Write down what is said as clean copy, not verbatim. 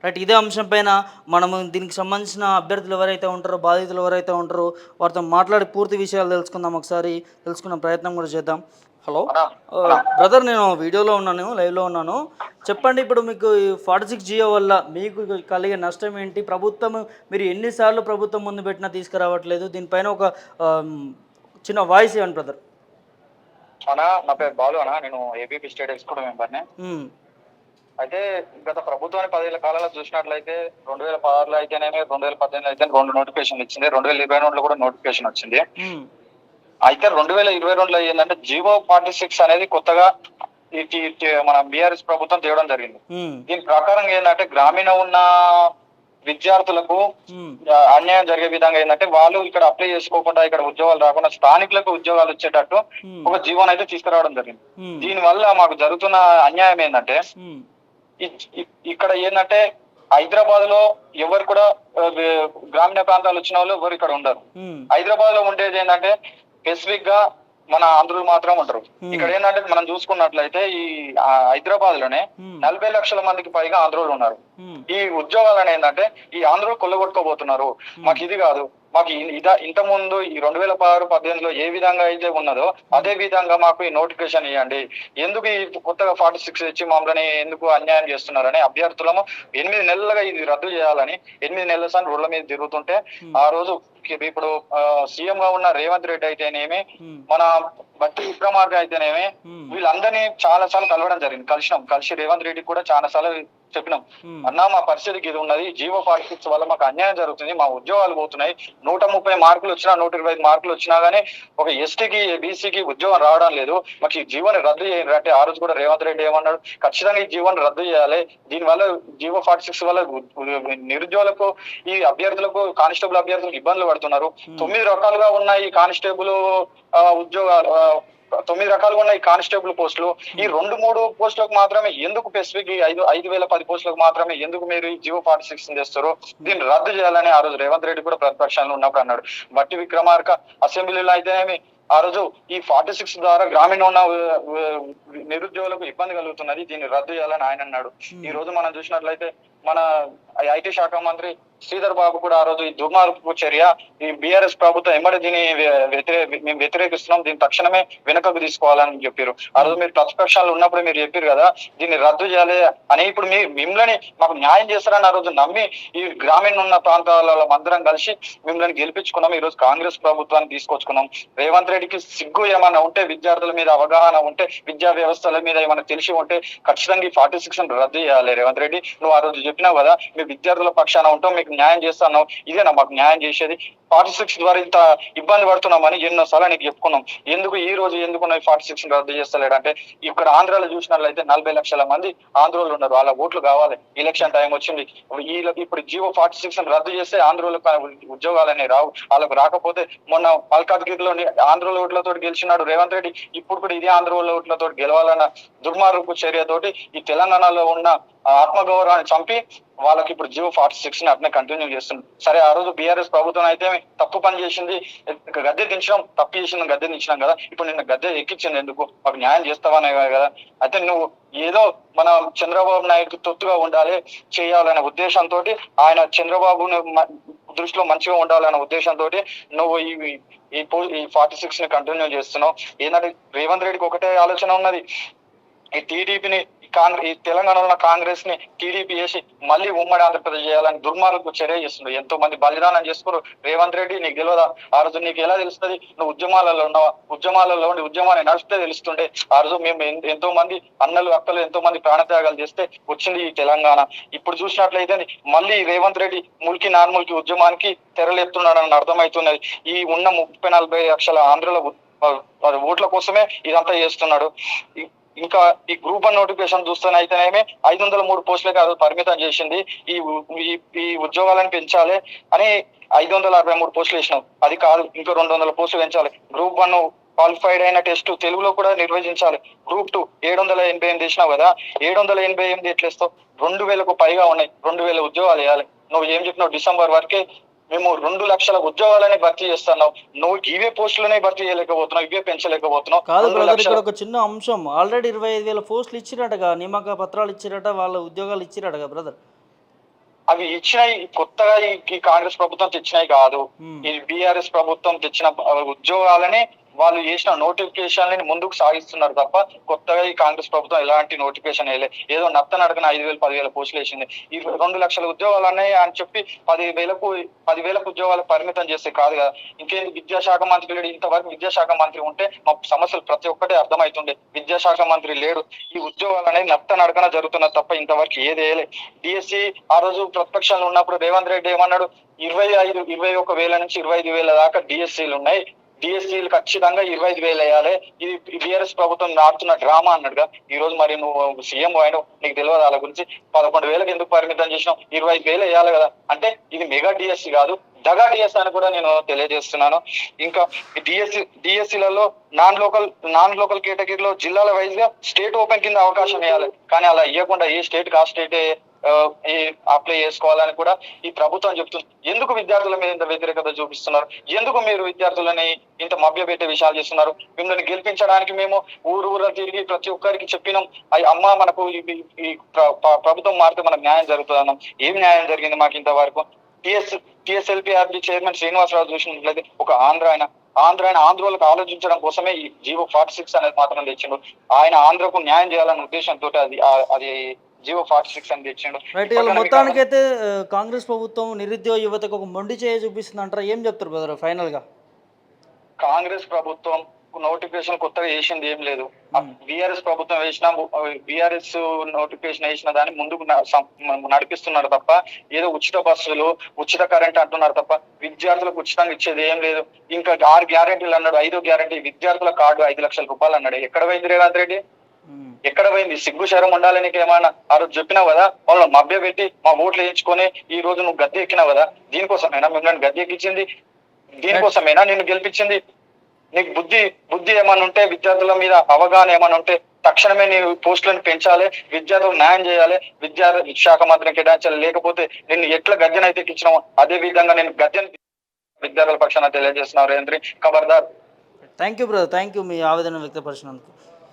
Right. ఇదే అంశం పైన మనము దీనికి సంబంధించిన అభ్యర్థులు ఎవరైతే ఉంటారో, బాధితులు ఎవరైతే ఉంటారో వారితో మాట్లాడి పూర్తి విషయాలు తెలుసుకుందాం. ఒకసారి తెలుసుకునే ప్రయత్నం కూడా చేద్దాం. హలో. అన్నా అన్నా బ్రదర్, నేను వీడియోలో ఉన్నాను, లైవ్‌లో ఉన్నాను. చెప్పండి, ఇప్పుడు మీకు ఈ 46 జియో వల్ల మీకు కలిగే నష్టం ఏంటి? ప్రభుత్వం మీరు ఎన్ని సార్లు ప్రభుత్వం ముందు పెట్టినా తీసుకురావట్లేదు. దీనిపైన ఒక ఆహ్, చిన్న వాయిస్ ఇవ్వండి బ్రదర్. నా పేరు బాలు అన్న. నేను ఏబీపీ స్టేట్ ఎగ్జిక్యూటివ్ మెంబర్ని. హ్మ్. అయితే గత ప్రభుత్వాన్ని 10 ఏళ్ల కాలంలో చూసినట్లయితే 2016లో అయితేనేమి, 2018లో అయితే 2 నోటిఫికేషన్లు ఇచ్చింది. 2022లో కూడా నోటిఫికేషన్ వచ్చింది. హ్మ్. అయితే 2022లో ఏంటంటే జీవో 46 అనేది కొత్తగా మన బీఆర్ఎస్ ప్రభుత్వం తేవడం జరిగింది. హ్మ్. దీని ప్రకారం ఏంటంటే గ్రామీణ ఉన్న విద్యార్థులకు హ్మ్. అన్యాయం జరిగే విధంగా ఏంటంటే వాళ్ళు ఇక్కడ అప్లై చేసుకోకుండా ఇక్కడ ఉద్యోగాలు రాకుండా స్థానికులకు ఉద్యోగాలు వచ్చేటట్టు హ్మ్. ఒక జీవోని అయితే తీసుకురావడం జరిగింది. హ్మ్. దీని వల్ల మాకు జరుగుతున్న అన్యాయం ఏంటంటే హ్మ్. ఇక్కడ ఏంటంటే హైదరాబాద్ లో ఎవరు కూడా గ్రామీణ ప్రాంతాలు వచ్చిన వాళ్ళు ఎవరు ఇక్కడ ఉండరు. హ్మ్. హైదరాబాద్ లో ఉండేది ఏంటంటే స్పెసిఫిక్ గా మన ఆంధ్రులు మాత్రం ఉంటారు. ఇక్కడ ఏంటంటే మనం చూసుకున్నట్లయితే ఈ హైదరాబాద్ లోనే హ్మ్. 40 లక్షల మందికి పైగా ఆంధ్రులు ఉన్నారు. హ్మ్. ఈ ఉద్యోగాలను ఏంటంటే ఈ ఆంధ్రులు కొల్లగొట్టుకోబోతున్నారు. మాకు ఇది కాదు, మాకు ఇంత ముందు ఈ 2016, 18లో ఏ విధంగా అయితే ఉన్నదో అదే విధంగా మాకు ఈ నోటిఫికేషన్ ఇవ్వండి. ఎందుకు ఈ కొత్తగా 46 ఇచ్చి మమ్మల్ని ఎందుకు అన్యాయం చేస్తున్నారని అభ్యర్థులము 8 నెలలుగా ఇది రద్దు చేయాలని 8 నెలల సార్లు రోడ్ల మీద తిరుగుతుంటే ఆ రోజు ఇప్పుడు సీఎం గా ఉన్న రేవంత్ రెడ్డి అయితేనేమి, మన బట్టి విక్రమార్క అయితేనేమి వీళ్ళందరినీ చాలా సార్లు కలవడం జరిగింది. కలిసి రేవంత్ రెడ్డి కూడా చాలా సార్లు చెప్పినాం, అన్నా మా పరిస్థితికి ఇది ఉన్నది, జీవో 46 వల్ల మాకు అన్యాయం జరుగుతుంది, మా ఉద్యోగాలు పోతున్నాయి, 130 మార్కులు వచ్చినా 125 మార్కులు వచ్చినా గానీ ఒక ఎస్టీకి బీసీకి ఉద్యోగం రావడం లేదు, మాకు ఈ జీవోని రద్దు చేయండి అంటే ఆ రోజు కూడా రేవంత్ రెడ్డి ఏమన్నాడు, ఖచ్చితంగా ఈ జీవోని రద్దు చేయాలి, దీనివల్ల జీవో 46 వల్ల నిరుద్యోగులకు ఈ అభ్యర్థులకు కానిస్టేబుల్ అభ్యర్థులకు ఇబ్బందులు పడుతున్నారు. 9 రకాలుగా ఉన్న ఈ కానిస్టేబుల్ ఉద్యోగాలు 9 రకాలుగా ఉన్న ఈ కానిస్టేబుల్ పోస్టులు ఈ 2-3 పోస్టులకు మాత్రమే ఎందుకు స్పెసిఫిక్ 5,010 పోస్టులకు మాత్రమే ఎందుకు మీరు ఈ జీవో 46 చేస్తారు, దీన్ని రద్దు చేయాలని ఆ రోజు రేవంత్ రెడ్డి కూడా ప్రతిపక్షంలో ఉన్నప్పుడు అన్నాడు. బట్టి విక్రమార్క అసెంబ్లీలో అయితేనేమి ఆ రోజు ఈ 46 ద్వారా గ్రామీణ ఉన్న నిరుద్యోగులకు ఇబ్బంది కలుగుతున్నది, దీన్ని రద్దు చేయాలని ఆయన అన్నాడు. ఈ రోజు మనం చూసినట్లయితే మన ఐటీ శాఖ మంత్రి శ్రీధర్ బాబు కూడా ఆ రోజు ఈ దుర్మార్గపు చర్య, ఈ బీఆర్ఎస్ ప్రభుత్వం ఎమ్మడి దీన్ని మేము వ్యతిరేకిస్తున్నాం, దీన్ని తక్షణమే వెనుకకు తీసుకోవాలని చెప్పారు. ఆ రోజు మీరు ప్రతిపక్షాలు ఉన్నప్పుడు మీరు చెప్పారు కదా దీన్ని రద్దు చేయాలి అని. ఇప్పుడు మిమ్మల్ని మాకు న్యాయం చేస్తారని ఆ రోజు నమ్మి ఈ గ్రామీణ ఉన్న ప్రాంతాలలో అందరం కలిసి మిమ్మల్ని గెలిపించుకున్నాం. ఈ రోజు కాంగ్రెస్ ప్రభుత్వాన్ని తీసుకొచ్చుకున్నాం. రేవంత్ రెడ్డికి సిగ్గు ఏమైనా ఉంటే, విద్యార్థుల మీద అవగాహన ఉంటే, విద్యా వ్యవస్థల మీద ఏమైనా తెలిసి ఉంటే ఖచ్చితంగా ఈ 46 రద్దు చేయాలి. రేవంత్ రెడ్డి, నువ్వు ఆ రోజు చెప్పినావు కదా మీ విద్యార్థుల పక్షాన ఉంటాం, మీకు న్యాయం చేస్తాను, ఇదేనా మాకు న్యాయం చేసేది? 46 ద్వారా ఇంత ఇబ్బంది పడుతున్నామని ఎన్నోసార్లు నీకు చెప్పుకున్నాం. ఎందుకు ఈ రోజు ఎందుకు 46 రద్దు చేస్తలేడంటే ఇక్కడ ఆంధ్రాలో చూసినట్లయితే 40 లక్షల మంది ఆంధ్రోలు ఉన్నారు, వాళ్ళ ఓట్లు కావాలి, ఎలక్షన్ టైం వచ్చింది. ఇప్పుడు జీవో 46 రద్దు చేస్తే ఆంధ్రోలకు ఉద్యోగాలనే రావు. వాళ్ళకు రాకపోతే మొన్న మల్కాజ్గిరిలో ఆంధ్రోల ఓట్లతో గెలిచినాడు రేవంత్ రెడ్డి, ఇప్పుడు కూడా ఇదే ఆంధ్రోల ఓట్లతో గెలవాలన్న దుర్మార్గపు చర్యతోటి ఈ తెలంగాణలో ఉన్న ఆత్మగౌరవాన్ని చంపి వాళ్ళకి ఇప్పుడు జీవో 46 అట్నే కంటిన్యూ చేస్తుంది. సరే, ఆ రోజు బీఆర్ఎస్ ప్రభుత్వం అయితే తప్పు పని చేసింది, గద్దె దించడం తప్పు చేసింది, గద్దె దించినాం కదా, ఇప్పుడు నిన్న గద్దె ఎక్కించింది ఎందుకు, మాకు న్యాయం చేస్తావనే కదా. అయితే నువ్వు ఏదో మన చంద్రబాబు నాయుడుకి తొత్తుగా ఉండాలి చేయాలనే ఉద్దేశంతో, ఆయన చంద్రబాబుని దృష్టిలో మంచిగా ఉండాలనే ఉద్దేశంతో నువ్వు ఈ 46 కంటిన్యూ చేస్తున్నావు. ఏంటంటే రేవంత్ రెడ్డికి ఒకటే ఆలోచన ఉన్నది, ఈ టీడీపీని ఈ తెలంగాణలో ఉన్న కాంగ్రెస్ ని టీడీపీ చేసి మళ్ళీ ఉమ్మడి ఆంధ్రప్రదేశ్ చేయాలని దుర్మార్గపు చర్య చేస్తుంది. ఎంతో మంది బలిదానం చేసుకోరు. రేవంత్ రెడ్డి, నీకు తెలియదా? ఆ రోజు నీకు ఎలా తెలుస్తుంది? నువ్వు ఉద్యమాలలో ఉన్నావా? ఉద్యమాలలో ఉండి ఉద్యమాన్ని నడిస్తే తెలుస్తుండే. ఆ రోజు మేము ఎంతో మంది అన్నలు అక్కలు ఎంతో మంది ప్రాణత్యాగాలు చేస్తే వచ్చింది ఈ తెలంగాణ. ఇప్పుడు చూసినట్లయితే మళ్ళీ రేవంత్ రెడ్డి ముల్కి నార్మల్కి ఉద్యమానికి తెరలేపుతున్నాడని అర్థమవుతున్నది. ఈ ఉన్న 30-40 లక్షల ఆంధ్రుల ఓట్ల కోసమే ఇదంతా చేస్తున్నాడు. ఇంకా ఈ గ్రూప్ 1 నోటిఫికేషన్ చూస్తేనైతేనేమి 503 పోస్టులకి అది పరిమితం చేసింది. ఈ ఈ ఉద్యోగాలను పెంచాలి అని 563 పోస్టులు వేసినాం. అది కాదు, ఇంకో 200 పోస్టులు పెంచాలి. గ్రూప్ 1 క్వాలిఫైడ్ అయిన టెస్ట్ తెలుగులో కూడా నిర్వహించాలి. గ్రూప్ 2 788 వేసినావు కదా, 788 ఎట్లేస్తావు? 2,000కు పైగా ఉన్నాయి, 2,000 ఉద్యోగాలు వేయాలి. నువ్వు ఏం చెప్పినావు? డిసెంబర్ వరకే మేము 2 లక్షల ఉద్యోగాలని భర్తీ చేస్తున్నావు. నువ్వు ఇవే పోస్టులనే భర్తీ చేయలేకపోతున్నావు, ఇవే పెంచలేకపోతున్నావు. కాదు 2 బ్రదర్, ఇక్కడ లక్షల ఒక చిన్న అంశం. ఆల్రెడీ 25,000 పోస్టులు ఇచ్చిరటగా, నియామక పత్రాలు ఇచ్చిరట, వాళ్ళ ఉద్యోగాలు ఇచ్చిరటగా బ్రదర్. అవి ఇచ్చినాయి కొత్తగా ఈ కాంగ్రెస్ ప్రభుత్వం తెచ్చినాయి కాదు. ఈ బీఆర్ఎస్ ప్రభుత్వం తెచ్చిన ఉద్యోగాలని వాళ్ళు చేసిన నోటిఫికేషన్ ముందుకు సాగిస్తున్నారు తప్ప కొత్తగా ఈ కాంగ్రెస్ ప్రభుత్వం ఎలాంటి నోటిఫికేషన్ వేయలేదు. ఏదో నత్తనడకన 5,000 10,000 పోస్టులు వేసింది. ఈ 2 లక్షల ఉద్యోగాలు అన్నాయి అని చెప్పి 10,000 ఉద్యోగాలు పరిమితం చేస్తే కాదు కదా. ఇంకేంటి విద్యాశాఖ మంత్రి లేడు. ఇంతవరకు విద్యాశాఖ మంత్రి ఉంటే మా సమస్యలు ప్రతి ఒక్కటి అర్థమవుతుండే. విద్యాశాఖ మంత్రి లేడు. ఈ ఉద్యోగాలు అనేది నత్తనడకన జరుగుతున్నది తప్ప ఇంతవరకు ఏది వేయలే. డిఎస్సి ఆ రోజు ప్రతిపక్షంలో ఉన్నప్పుడు రేవంత్ రెడ్డి ఏమన్నాడు, 21,000 నుంచి 25,000 దాకా డిఎస్సీలు ఉన్నాయి. డిఎస్సీలు ఖచ్చితంగా 25,000 వేయాలి. ఇది బీఆర్ఎస్ ప్రభుత్వం ఆడుతున్న డ్రామా అన్నాడుగా. ఈ రోజు మరి నువ్వు సీఎం అయినావు, నీకు తెలియదు వాళ్ళ గురించి. 11,000 ఎందుకు పరిమితం చేసినావు? 25,000 వేయాలి కదా. అంటే ఇది మెగా డిఎస్సీ కాదు, దగా డిఎస్ అని కూడా నేను తెలియజేస్తున్నాను. ఇంకా డిఎస్సీలలో నాన్ లోకల్ కేటగిరీలో జిల్లాల వైజ్ గా స్టేట్ ఓపెన్ కింద అవకాశం ఇవ్వాలి. కానీ అలా ఇవ్వకుండా ఏ స్టేట్ కా స్టేట్ అప్లై చేసుకోవాలని కూడా ఈ ప్రభుత్వం చెప్తుంది. ఎందుకు విద్యార్థుల మీద ఇంత వ్యతిరేకత చూపిస్తున్నారు? ఎందుకు మీరు విద్యార్థులని ఇంత మభ్యపెట్టే విషయాలు చేస్తున్నారు? మిమ్మల్ని గెలిపించడానికి మేము ఊరు తిరిగి ప్రతి ఒక్కరికి చెప్పినాం, అమ్మ మనకు ఈ ప్రభుత్వం మారితే మనకు న్యాయం జరుగుతుంది అన్నాం. ఏం న్యాయం జరిగింది మాకు ఇంతవరకు? టిఎస్ఎల్పిఆర్బి చైర్మన్ శ్రీనివాసరావు చూసినట్లయితే ఒక ఆంధ్రోలకు ఆలోచించడం కోసమే ఈ జీవో 46 అనేది మాత్రం తెచ్చిండు. ఆయన ఆంధ్రకు న్యాయం చేయాలనే ఉద్దేశంతో అది జీవో 46 అని తెచ్చిండు. రైట్. ఇవాళ మొత్తానికైతే కాంగ్రెస్ ప్రభుత్వం నిరుద్యోగ యువతకు ఒక మొండి చేయ చూపిస్తుంది అంటారా? ఏం చెప్తారు బ్రదర్ ఫైనల్ గా? కాంగ్రెస్ ప్రభుత్వం నోటిఫికేషన్ కొత్తగా వేసింది ఏం లేదు. బీఆర్ఎస్ ప్రభుత్వం బీఆర్ఎస్ నోటిఫికేషన్ వేసిన దాన్ని ముందుకు నడిపిస్తున్నారు తప్ప ఏదో ఉచిత బస్సులు, ఉచిత కరెంట్ అంటున్నారు తప్ప విద్యార్థులకు ఉచితంగా ఇచ్చేది ఏం లేదు. ఇంకా 6 గ్యారెంటీలు అన్నాడు, 5వ గ్యారెంటీ విద్యార్థుల కార్డు 5 లక్షల రూపాయలు అన్నాడు. ఎక్కడ పోయింది రేవంత్ రెడ్డి? ఎక్కడ పోయింది? సిగ్గు శరం ఉండాలి నీకు. ఏమైనా ఆ రోజు చెప్పినావు కదా, వాళ్ళని మభ్య పెట్టి మా ఓట్లు వేయించుకొని ఈ రోజు నువ్వు గద్దె ఎక్కినావు కదా. దీనికోసమేనా మిమ్మల్ని గద్దె ఎక్కించింది? దీనికోసమేనా నేను గెలిపించింది? నీకు బుద్ధి ఏమన్నా ఉంటే, విద్యార్థుల మీద అవగాహన ఏమన్నా ఉంటే తక్షణమే నీ పోస్టులను పెంచాలి, విద్యార్థులకు న్యాయం చేయాలి, శాఖ మంత్రిని కేటాయించాలి. లేకపోతే నిన్ను ఎట్లా గద్దెనైతే ఎక్కించినావు అదే విధంగా నేను గద్దెను విద్యార్థుల పక్షాన తెలియజేస్తున్నావు. రేవంత్ ఖబర్దార్. Thank you brother, thank you మీ ఆవేదన వ్యక్తపరిచినందుకు.